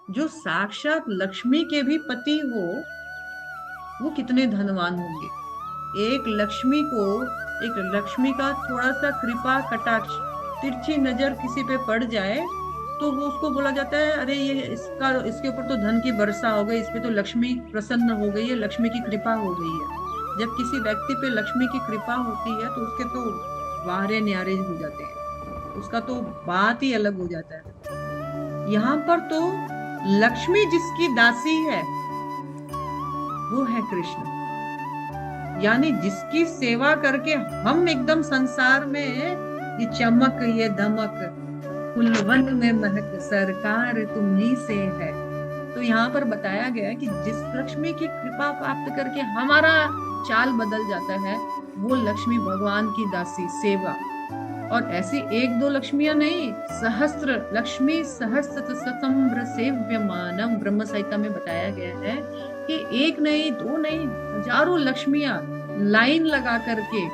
जो साक्षात लक्ष्मी के भी पति हो, वो कितने धनवान होंगे। एक लक्ष्मी का थोड़ा सा कृपा कटाक्ष, तिरछी नजर किसी पे पड़ जाए तो वो उसको बोला जाता है, अरे ये इसके ऊपर तो धन की वर्षा हो गई, इस पे तो लक्ष्मी प्रसन्न हो गई है, लक्ष्मी की कृपा हो गई है। जब किसी व्यक्ति पे लक्ष्मी की कृपा होती है तो उसके तो वारे न्यारे हो जाते हैं, उसका तो बात ही अलग हो जाता है। यहाँ पर तो लक्ष्मी जिसकी दासी है वो है कृष्ण, यानी जिसकी सेवा करके हम एकदम संसार में ये चमक ये दमक, फुलवन में महक सरकार तुम्ही से है। तो यहाँ पर बताया गया कि जिस लक्ष्मी की कृपा प्राप्त करके हमारा चाल बदल जाता है, वो लक्ष्मी भगवान की दासी सेवा। और ऐसी एक दो लक्ष्मियां नहीं, सहस्त्र लक्ष्मी सहस्त्र सतम्र सेव्यमानम, ब्रह्म संहिता में बताया गया है कि एक नहीं दो नहीं, हजारों लक्ष्मियां लाइन लगा करके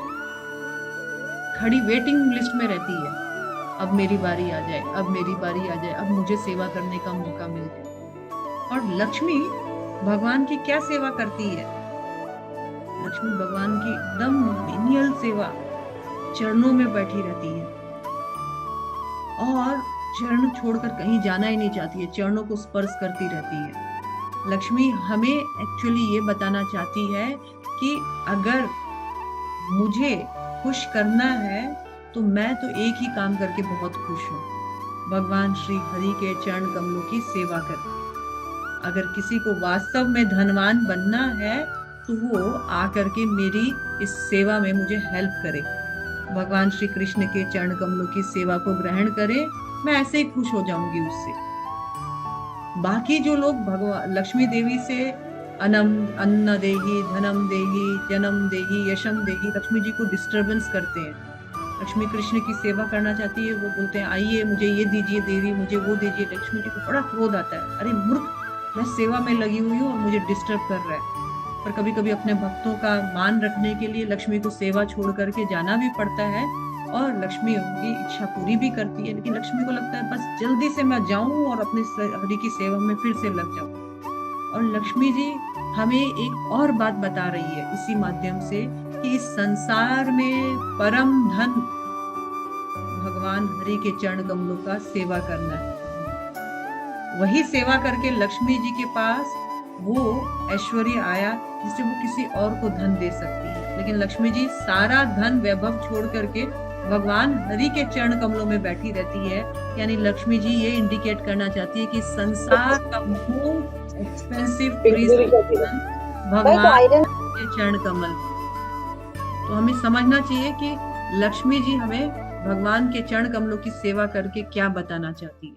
खड़ी वेटिंग लिस्ट में रहती है। अब मेरी बारी आ जाए, अब मेरी बारी आ जाए, अब मुझे सेवा करने का मौका मिल जाए। और लक्ष्मी भगवान की क्या सेवा करती है? लक्ष्मी भगवान की एकदम मिनियल सेवा, चरणों में बैठी रहती है और चरण छोड़कर कहीं जाना ही नहीं चाहती है, चरणों को स्पर्श करती रहती है। लक्ष्मी हमें एक्चुअली ये बताना चाहती है कि अगर मुझे खुश करना है तो मैं तो एक ही काम करके बहुत खुश हूँ, भगवान श्री हरि के चरण कमलों की सेवा करके। अगर किसी को वास्तव में धनवान बनना है तो वो आकर के मेरी इस सेवा में मुझे हेल्प करे, भगवान श्री कृष्ण के चरण कमलों की सेवा को ग्रहण करे, मैं ऐसे ही खुश हो जाऊंगी उससे। बाकी जो लोग भगवान लक्ष्मी देवी से अन्न देही धनम देही जन्म देही यशम देही, लक्ष्मी जी को डिस्टरबेंस करते हैं। लक्ष्मी कृष्ण की सेवा करना चाहती है, वो बोलते हैं आइए मुझे ये दीजिए देवी, मुझे वो दीजिए। लक्ष्मी जी को बड़ा क्रोध आता है, अरे मूर्ख, मैं सेवा में लगी हुई हूँ और मुझे डिस्टर्ब कर रहा है। पर कभी कभी अपने भक्तों का मान रखने के लिए लक्ष्मी को सेवा छोड़ करके जाना भी पड़ता है और लक्ष्मी उनकी इच्छा पूरी भी करती है। लेकिन लक्ष्मी को लगता है बस जल्दी से मैं जाऊं और अपने हरि की सेवा में फिर से लग जाऊं। और लक्ष्मी जी हमें एक और बात बता रही है इसी माध्यम से कि इस संसार में परम धन भगवान हरि के चरण कमलों का सेवा करना है। वही सेवा करके लक्ष्मी जी के पास वो ऐश्वर्य आया जिससे वो किसी और को धन दे सकती है। लेकिन लक्ष्मी जी सारा धन वैभव छोड़ करके भगवान हरि के चरण कमलों में बैठी रहती है। यानी लक्ष्मी जी ये इंडिकेट करना चाहती है कि संसार का मोस्ट एक्सपेंसिव भगवान के चरण कमल। तो हमें समझना चाहिए कि लक्ष्मी जी हमें भगवान के चरण कमलों की सेवा करके क्या बताना चाहती है।